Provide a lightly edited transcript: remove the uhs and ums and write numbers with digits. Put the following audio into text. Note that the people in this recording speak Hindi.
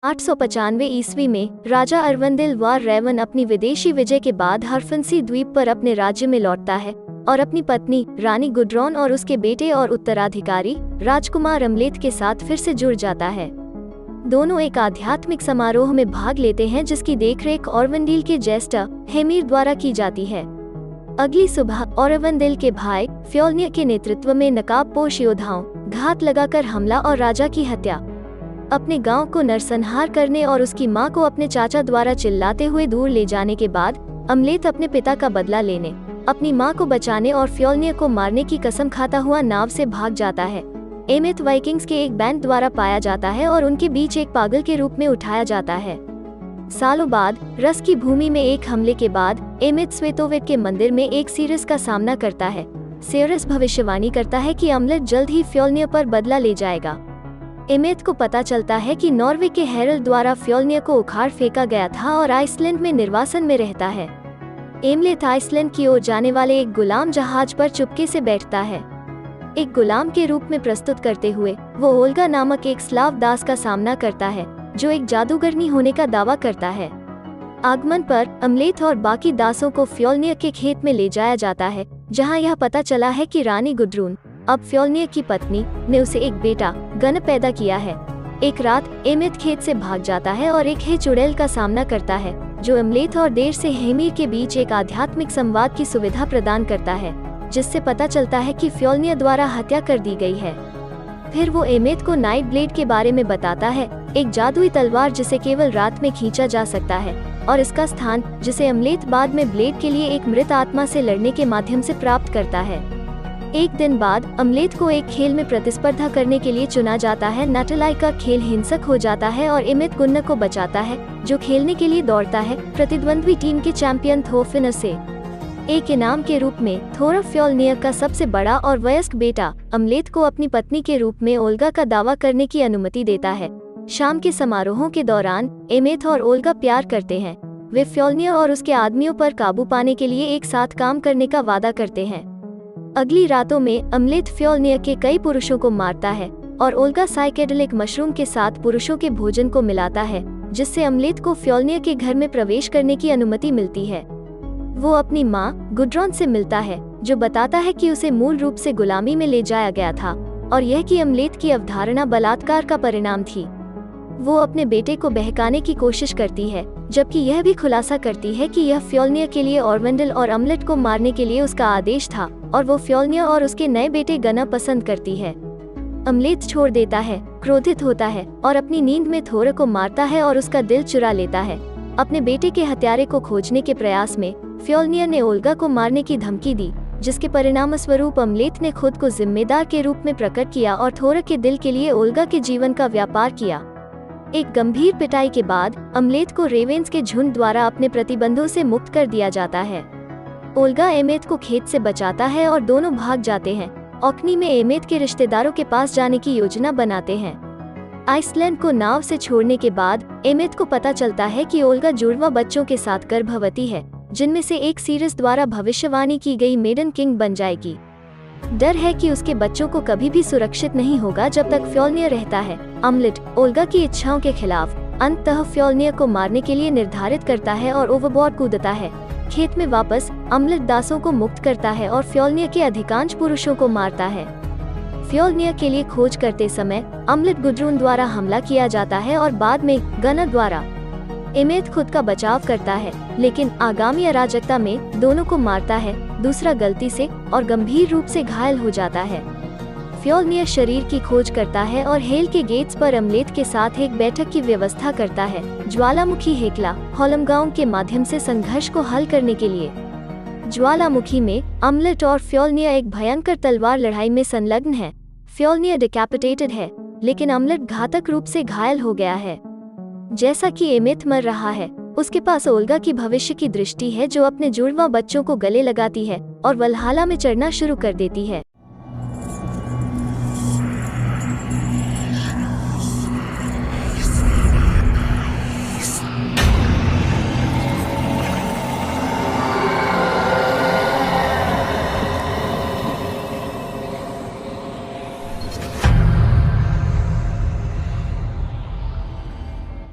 895 ईस्वी में राजा अरवंदिल व रेवन अपनी विदेशी विजय के बाद हरफंसी द्वीप पर अपने राज्य में लौटता है और अपनी पत्नी रानी गुड्रॉन और उसके बेटे और उत्तराधिकारी राजकुमार अमलेथ के साथ फिर से जुड़ जाता है। दोनों एक आध्यात्मिक समारोह में भाग लेते हैं जिसकी देखरेख अरवंदिल के ज्येष्ठ हेमीर द्वारा की जाती है। अगली सुबह अरवंदिल के भाई फ्योल्नियर के नेतृत्व में नकाबपोश योद्धाओं घात लगाकर हमला और राजा की हत्या। अपने गांव को नरसंहार करने और उसकी मां को अपने चाचा द्वारा चिल्लाते हुए दूर ले जाने के बाद अमलेथ अपने पिता का बदला लेने, अपनी मां को बचाने और फ्योल्नियर को मारने की कसम खाता हुआ नाव से भाग जाता है। एमेथ वाइकिंग्स के एक बैंड द्वारा पाया जाता है और उनके बीच एक पागल के रूप में उठाया जाता है। सालों बाद रस की भूमि में एक हमले के बाद एमेथ स्वेतोविट के मंदिर में एक सीरियस का सामना करता है। सीरियस भविष्यवाणी करता है कि अमलेथ जल्द ही फ्योल्नियर पर बदला ले जाएगा। एमेथ को पता चलता है कि नॉर्वे के हेरल्ड द्वारा फ्योल्नियर को उखाड़ फेंका गया था और आइसलैंड में निर्वासन में रहता है। एमलेथ आइसलैंड की ओर जाने वाले एक गुलाम जहाज पर चुपके से बैठता है। एक गुलाम के रूप में प्रस्तुत करते हुए वो ओल्गा नामक एक स्लाव दास का सामना करता है जो एक जादूगरनी होने का दावा करता है। आगमन पर अमलेथ और बाकी दासों को फ्योल्नियर के खेत में ले जाया जाता है जहां यह पता चला है कि रानी गुड्रून अब फ्योल्नियर की पत्नी ने उसे एक बेटा गन पैदा किया है। एक रात एमेथ खेत से भाग जाता है और एक हे चुड़ैल का सामना करता है जो अमलेथ और देर से हेमीर के बीच एक आध्यात्मिक संवाद की सुविधा प्रदान करता है जिससे पता चलता है कि फ्योल्नियर द्वारा हत्या कर दी गई है। फिर वो एमेथ को नाइट ब्लेड के बारे में बताता है, एक जादुई तलवार जिसे केवल रात में खींचा जा सकता है और इसका स्थान जिसे अमलेथ बाद में ब्लेड के लिए एक मृत आत्मा से लड़ने के माध्यम से प्राप्त करता है। एक दिन बाद अमलेथ को एक खेल में प्रतिस्पर्धा करने के लिए चुना जाता है। नटलाई का खेल हिंसक हो जाता है और एमेथ गुन्ना को बचाता है जो खेलने के लिए दौड़ता है प्रतिद्वंद्वी टीम के चैंपियन थोरफिनर से। एक इनाम के रूप में थोर फ्योल्नियर का सबसे बड़ा और वयस्क बेटा अमलेथ को अपनी पत्नी के रूप में ओल्गा का दावा करने की अनुमति देता है। शाम के समारोहों के दौरान एमेथ और ओल्गा प्यार करते हैं। वे फ्योल्नियर और उसके आदमियों पर काबू पाने के लिए एक साथ काम करने का वादा करते हैं। अगली रातों में अमलेथ फ्योल्नियर के कई पुरुषों को मारता है और ओल्गा साइकेडेलिक मशरूम के साथ पुरुषों के भोजन को मिलाता है जिससे अमलेथ को फ्योल्नियर के घर में प्रवेश करने की अनुमति मिलती है। वो अपनी मां गुड्रॉन से मिलता है जो बताता है कि उसे मूल रूप से गुलामी में ले जाया गया था और यह कि अमलेथ की अवधारणा बलात्कार का परिणाम थी। वो अपने बेटे को बहकाने की कोशिश करती है जबकि यह भी खुलासा करती है कि यह फ्योल्नियर के लिए अरवंदिल और अमलेथ को मारने के लिए उसका आदेश था और वो फ्योल्नियर और उसके नए बेटे गना पसंद करती है। अमलेथ छोड़ देता है, क्रोधित होता है और अपनी नींद में थोर को मारता है और उसका दिल चुरा लेता है। अपने बेटे के हत्यारे को खोजने के प्रयास में फ्योल्नियर ने ओल्गा को मारने की धमकी दी जिसके परिणामस्वरूप अमलेथ ने खुद को जिम्मेदार के रूप में प्रकट किया और थोर के दिल के लिए ओल्गा के जीवन का व्यापार किया। एक गंभीर पिटाई के बाद अमलेथ को रेवेंस के झुंड द्वारा अपने प्रतिबंधों से मुक्त कर दिया जाता है। ओल्गा एमेथ को खेत से बचाता है और दोनों भाग जाते हैं। ऑकनी में एमेथ के रिश्तेदारों के पास जाने की योजना बनाते हैं। आइसलैंड को नाव से छोड़ने के बाद एमेथ को पता चलता है कि ओल्गा जुड़वा बच्चों के साथ गर्भवती है जिनमें से एक सीरियस द्वारा भविष्यवाणी की गई मेडन किंग बन जाएगी। डर है कि उसके बच्चों को कभी भी सुरक्षित नहीं होगा जब तक फ्योल्नियर रहता है। अमलेथ ओल्गा की इच्छाओं के खिलाफ अंततः फ्योल्नियर को मारने के लिए निर्धारित करता है और ओवरबोर्ड कूदता है। खेत में वापस अमलेथ दासों को मुक्त करता है और फ्योल्नियर के अधिकांश पुरुषों को मारता है। फ्योल्नियर के लिए खोज करते समय अमलेथ गुड्रून द्वारा हमला किया जाता है और बाद में गना द्वारा। एमेथ खुद का बचाव करता है लेकिन आगामी अराजकता में दोनों को मारता है, दूसरा गलती से और गंभीर रूप से घायल हो जाता है। फ्योल्नियर शरीर की खोज करता है और हेल के गेट्स पर अमलेथ के साथ एक बैठक की व्यवस्था करता है ज्वालामुखी हेकला होलमगांव के माध्यम से संघर्ष को हल करने के लिए। ज्वालामुखी में अमलेथ और फ्योल्नियर एक भयंकर तलवार लड़ाई में संलग्न है। फ्योल्नियर डिकैपिटेटेड है लेकिन अमलेथ घातक रूप से घायल हो गया है। जैसा कि एमेथ मर रहा है उसके पास ओल्गा की भविष्य की दृष्टि है जो अपने जुड़वा बच्चों को गले लगाती है और वल्हाला में चढ़ना शुरू कर देती है।